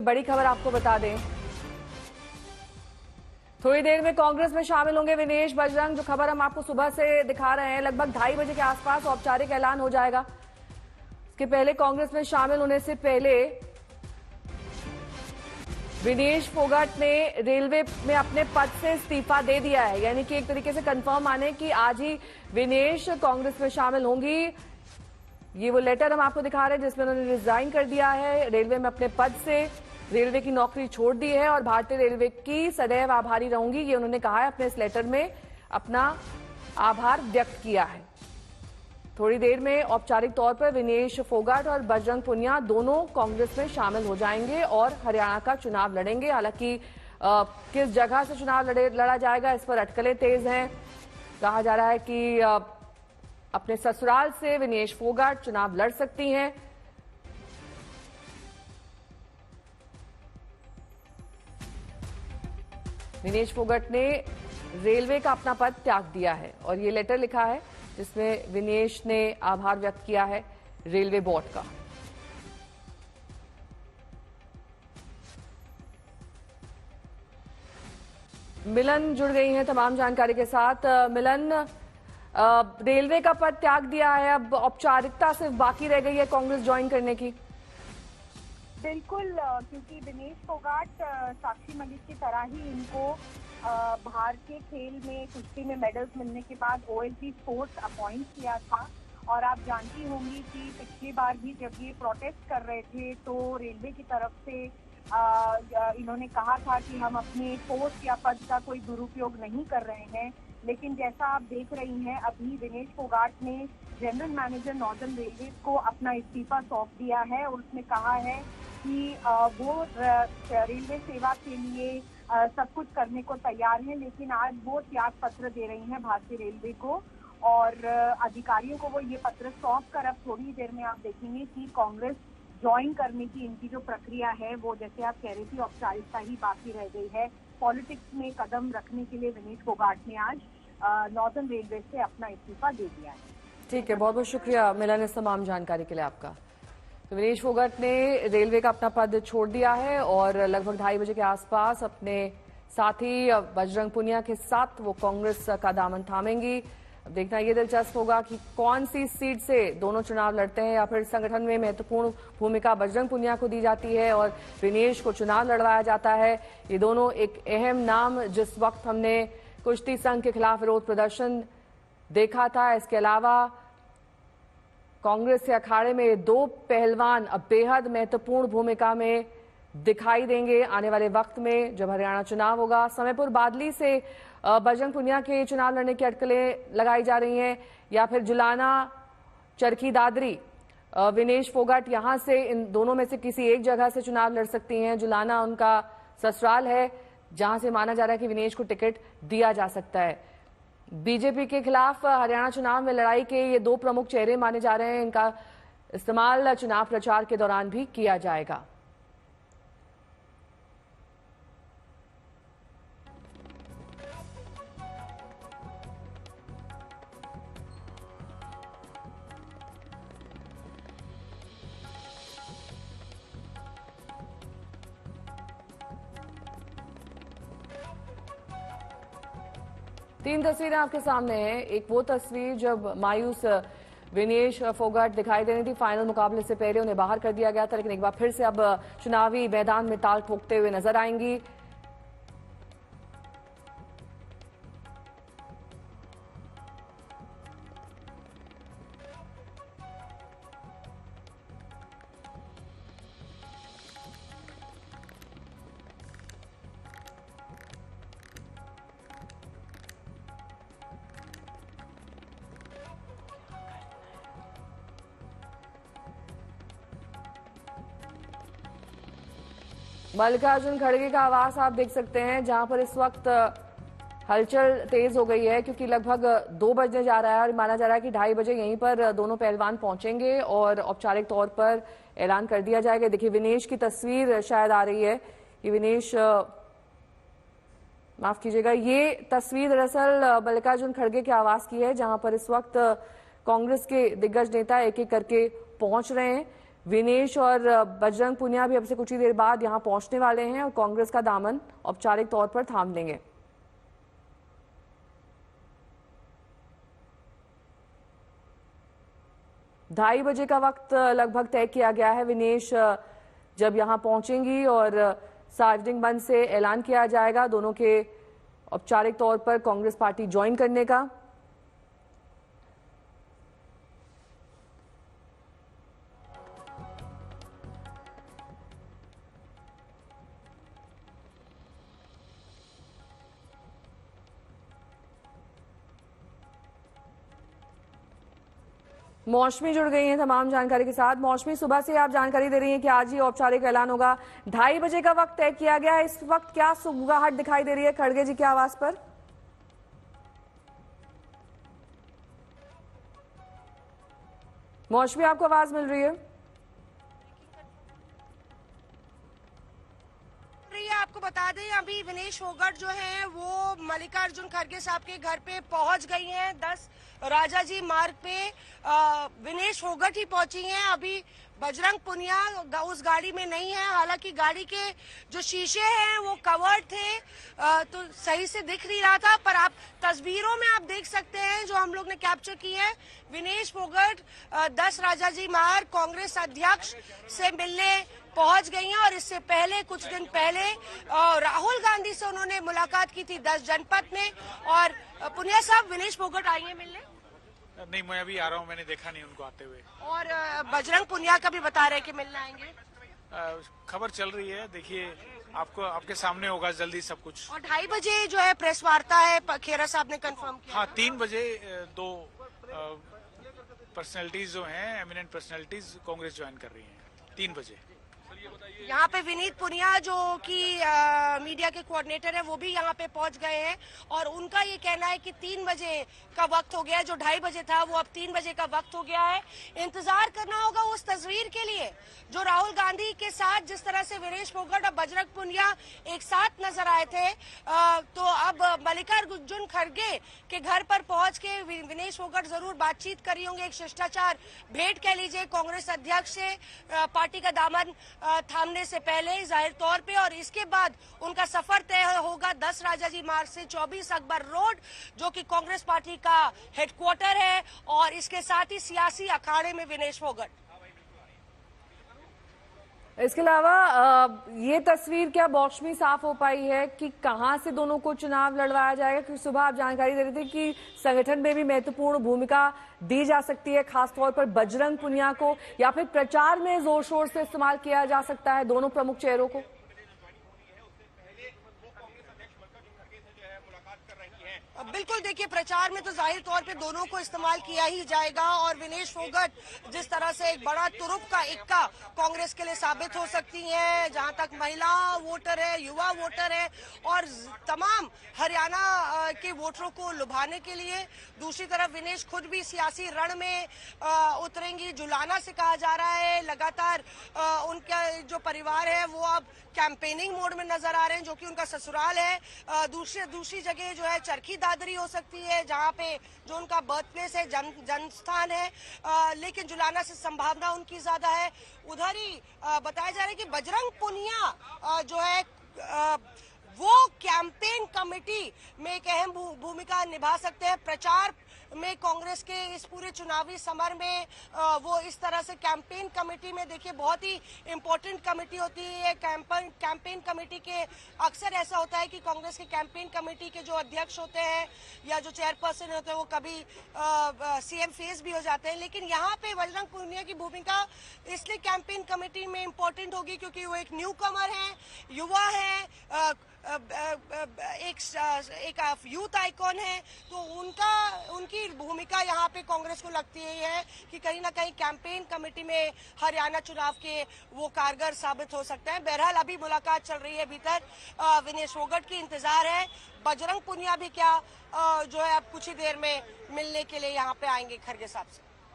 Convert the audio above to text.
बड़ी खबर आपको बता दें, थोड़ी देर में कांग्रेस में शामिल होंगे विनेश बजरंग। जो खबर हम आपको सुबह से दिखा रहे हैं, लगभग 2:30 बजे के आसपास औपचारिक ऐलान हो जाएगा। इसके पहले कांग्रेस में शामिल होने से पहले विनेश फोगाट ने रेलवे में अपने पद से इस्तीफा दे दिया है, यानी कि एक तरीके से कंफर्म माने कि आज ही विनेश कांग्रेस में शामिल होंगी। ये वो लेटर हम आपको दिखा रहे हैं जिसमें उन्होंने रिजाइन कर दिया है, रेलवे में अपने पद से रेलवे की नौकरी छोड़ दी है और भारतीय रेलवे की सदैव आभारी रहूंगी, ये उन्होंने कहा है। अपने इस लेटर में अपना आभार व्यक्त किया है। थोड़ी देर में औपचारिक तौर पर विनेश फोगाट और बजरंग पुनिया दोनों कांग्रेस में शामिल हो जाएंगे और हरियाणा का चुनाव लड़ेंगे। हालांकि किस जगह से चुनाव लड़ा जाएगा, इस पर अटकलें तेज हैं। कहा जा रहा है कि अपने ससुराल से विनेश फोगाट चुनाव लड़ सकती हैं। विनेश फोगाट ने रेलवे का अपना पद त्याग दिया है और ये लेटर लिखा है जिसमें विनेश ने आभार व्यक्त किया है रेलवे बोर्ड का। मिलन जुड़ गई हैं तमाम जानकारी के साथ। मिलन, रेलवे का पद त्याग दिया है, अब औपचारिकता सिर्फ बाकी रह गई है कांग्रेस ज्वाइन करने की। बिल्कुल, क्योंकि विनेश फोगाट साक्षी मलिक की तरह ही इनको भारतीय खेल में कुश्ती में मेडल्स मिलने के बाद ओएलजी स्पोर्ट्स अपॉइंट किया था। और आप जानती होंगी कि पिछली बार भी जब ये प्रोटेस्ट कर रहे थे तो रेलवे की तरफ से इन्होंने कहा था कि हम अपने पोस्ट या पद का कोई दुरुपयोग नहीं कर रहे हैं। लेकिन जैसा आप देख रही हैं, अभी विनेश फोगाट ने जनरल मैनेजर नॉर्दर्न रेलवे को अपना इस्तीफा सौंप दिया है और उसने कहा है कि वो रेलवे सेवा के लिए सब कुछ करने को तैयार है, लेकिन आज वो त्याग पत्र दे रही हैं भारतीय रेलवे को और अधिकारियों को वो ये पत्र सौंप कर अब थोड़ी देर में आप देखेंगे कि कांग्रेस ज्वाइन करने की इनकी जो प्रक्रिया है वो, जैसे आप कह रही थी, औपचारिकता ही बाकी रह गई है। पॉलिटिक्स में कदम रखने के लिए विनेश फोगाट ने आज नॉर्दर्न रेलवे से अपना इस्तीफा दे दिया है। ठीक है, बहुत बहुत शुक्रिया मिलन इस तमाम जानकारी के लिए आपका। तो विनेश फोगाट ने रेलवे का अपना पद छोड़ दिया है और लगभग 2:30 बजे के आसपास अपने साथी बजरंग पुनिया के साथ वो कांग्रेस का दामन थामेंगी। अब देखना ये दिलचस्प होगा कि कौन सी सीट से दोनों चुनाव लड़ते हैं, या फिर संगठन में महत्वपूर्ण भूमिका बजरंग पुनिया को दी जाती है और विनेश को चुनाव लड़वाया जाता है। ये दोनों एक अहम नाम, जिस वक्त हमने कुश्ती संघ के खिलाफ विरोध प्रदर्शन देखा था, इसके अलावा कांग्रेस के अखाड़े में दो पहलवान अब बेहद महत्वपूर्ण भूमिका में दिखाई देंगे आने वाले वक्त में जब हरियाणा चुनाव होगा। समयपुर बादली से बजरंग पुनिया के चुनाव लड़ने की अटकलें लगाई जा रही हैं, या फिर जुलाना चरखी दादरी विनेश फोगाट यहां से, इन दोनों में से किसी एक जगह से चुनाव लड़ सकती हैं। जुलाना उनका ससुराल है जहां से माना जा रहा है कि विनेश को टिकट दिया जा सकता है। बीजेपी के खिलाफ हरियाणा चुनाव में लड़ाई के ये दो प्रमुख चेहरे माने जा रहे हैं, इनका इस्तेमाल चुनाव प्रचार के दौरान भी किया जाएगा। तीन तस्वीरें आपके सामने हैं। एक वो तस्वीर जब मायूस विनेश फोगाट दिखाई दे रही थी, फाइनल मुकाबले से पहले उन्हें बाहर कर दिया गया था, लेकिन एक बार फिर से अब चुनावी मैदान में ताल ठोकते हुए नजर आएंगी। मल्लिकार्जुन खड़गे का आवास आप देख सकते हैं, जहां पर इस वक्त हलचल तेज हो गई है क्योंकि लगभग 2 बजने जा रहा है और माना जा रहा है कि 2:30 बजे यहीं पर दोनों पहलवान पहुंचेंगे और औपचारिक तौर पर ऐलान कर दिया जाएगा। देखिए विनेश की तस्वीर शायद आ रही है, ये विनेश, माफ कीजिएगा, ये तस्वीर दरअसल मल्लिकार्जुन खड़गे के आवास की है जहां पर इस वक्त कांग्रेस के दिग्गज नेता एक एक करके पहुंच रहे हैं। विनेश और बजरंग पुनिया भी अब से कुछ ही देर बाद यहां पहुंचने वाले हैं और कांग्रेस का दामन औपचारिक तौर पर थाम लेंगे। ढाई बजे का वक्त लगभग तय किया गया है। विनेश जब यहां पहुंचेंगी और सार्वजनिक मंच से ऐलान किया जाएगा दोनों के औपचारिक तौर पर कांग्रेस पार्टी ज्वाइन करने का। मौसमी जुड़ गई हैं तमाम जानकारी के साथ। मौसमी, सुबह से आप जानकारी दे रही हैं कि आज ही औपचारिक ऐलान होगा। 2:30 बजे का वक्त तय किया गया है। इस वक्त क्या सुगबुगाहट दिखाई दे रही है खड़गे जी के आवास पर? मौसमी, आपको आवाज मिल रही है? आपको बता दें अभी विनेश फोगाट जो है वो मल्लिकार्जुन खड़गे साहब के घर पे पहुंच गई हैं। 10 राजाजी मार्ग पे विनेश फोगाट ही पहुंची हैं। अभी बजरंग पुनिया उस गाड़ी में नहीं है। हालांकि गाड़ी के जो शीशे हैं वो कवर्ड थे तो सही से दिख नहीं रहा था, पर आप तस्वीरों में आप देख सकते हैं जो हम लोग ने कैप्चर की है। विनेश फोगाट 10 राजाजी मार्ग कांग्रेस अध्यक्ष से मिलने पहुंच गई हैं और इससे पहले कुछ दिन पहले राहुल गांधी से उन्होंने मुलाकात की थी 10 जनपद में। और पुनिया साहब, विनेश फोगाट आई हैं मिलने? नहीं, मैं अभी आ रहा हूँ, मैंने देखा नहीं उनको आते हुए। और बजरंग पुनिया का भी बता रहे हैं कि मिलने आएंगे। खबर चल रही है, देखिए आपको आपके सामने होगा जल्दी सब कुछ। और 2:30 बजे जो है प्रेस वार्ता है, खेरा साहब ने कंफर्म किया। हाँ, 3 बजे 2 पर्सनैलिटीज जो हैं, एमिनेंट पर्सनैलिटीज कांग्रेस ज्वाइन कर रही हैं 3 बजे। यहाँ पे विनीत पुनिया जो कि मीडिया के कोऑर्डिनेटर है वो भी यहाँ पे पहुंच गए हैं और उनका ये कहना है कि 3 बजे का वक्त हो गया है। जो 2:30 बजे था वो अब 3 बजे का वक्त हो गया है। इंतजार करना होगा उस तस्वीर के लिए जो राहुल गांधी के साथ जिस तरह से विनेश फोगाट और बजरंग पुनिया एक साथ नजर आए थे। तो अब मल्लिकार्जुन खड़गे के घर पर पहुंच के विनेश फोगाट जरूर बातचीत करी होंगे, एक शिष्टाचार भेंट कह लीजिए कांग्रेस अध्यक्ष से पार्टी का दामन थामने से पहले जाहिर तौर पे। और इसके बाद उनका सफर तय होगा 10 राजाजी मार्ग से 24 अकबर रोड जो कि कांग्रेस पार्टी का हेडक्वार्टर है और इसके साथ ही सियासी अखाड़े में विनेश फोगाट। इसके अलावा ये तस्वीर क्या मौसमी साफ हो पाई है कि कहां से दोनों को चुनाव लड़वाया जाएगा? क्योंकि सुबह आप जानकारी दे रहे थे कि संगठन में भी महत्वपूर्ण भूमिका दी जा सकती है, खासतौर पर बजरंग पुनिया को, या फिर प्रचार में जोर शोर से इस्तेमाल किया जा सकता है दोनों प्रमुख चेहरों को। बिल्कुल, देखिए प्रचार में तो जाहिर तौर पे दोनों को इस्तेमाल किया ही जाएगा और विनेश फोगाट जिस तरह से एक बड़ा तुरुप का इक्का कांग्रेस के लिए साबित हो सकती है, जहां तक महिला वोटर है, युवा वोटर है और तमाम हरियाणा के वोटरों को लुभाने के लिए। दूसरी तरफ विनेश खुद भी सियासी रण में उतरेंगी। जुलाना से कहा जा रहा है लगातार उनका जो परिवार है वो अब कैंपेनिंग मोड में नजर आ रहे हैं जो कि उनका ससुराल है। दूसरी जगह जो है चरखी दादरी हो सकती है जहां पे जो उनका बर्थ प्लेस है, जन्मस्थान है, लेकिन जुलाना से संभावना उनकी ज्यादा है। उधर ही बताया जा रहा है कि बजरंग पुनिया जो है वो कैंपेन कमेटी में एक अहम भूमिका निभा सकते हैं। प्रचार में कांग्रेस के इस पूरे चुनावी समर में वो इस तरह से कैंपेन कमेटी में, देखिए बहुत ही इंपॉर्टेंट कमेटी होती है कैंपेन कमेटी के। अक्सर ऐसा होता है कि कांग्रेस के कैंपेन कमेटी के जो अध्यक्ष होते हैं या जो चेयरपर्सन होते हैं वो कभी सीएम फेस भी हो जाते हैं, लेकिन यहाँ पे बजरंग पुनिया की भूमिका इसलिए कैंपेन कमेटी में इंपॉर्टेंट होगी क्योंकि वो एक न्यू कमर है, युवा है, एक यूथ आइकॉन है। तो उनकी भूमिका यहाँ पे कांग्रेस को लगती है कि कहीं ना कहीं कैंपेन कमेटी में हरियाणा चुनाव के वो कारगर साबित हो सकते हैं। बहरहाल अभी मुलाकात चल रही है भीतर, विनेश फोगाट की इंतजार है। बजरंग पुनिया भी क्या जो है अब कुछ ही देर में मिलने के लिए यहाँ पे आएंगे खड़गे साहब से।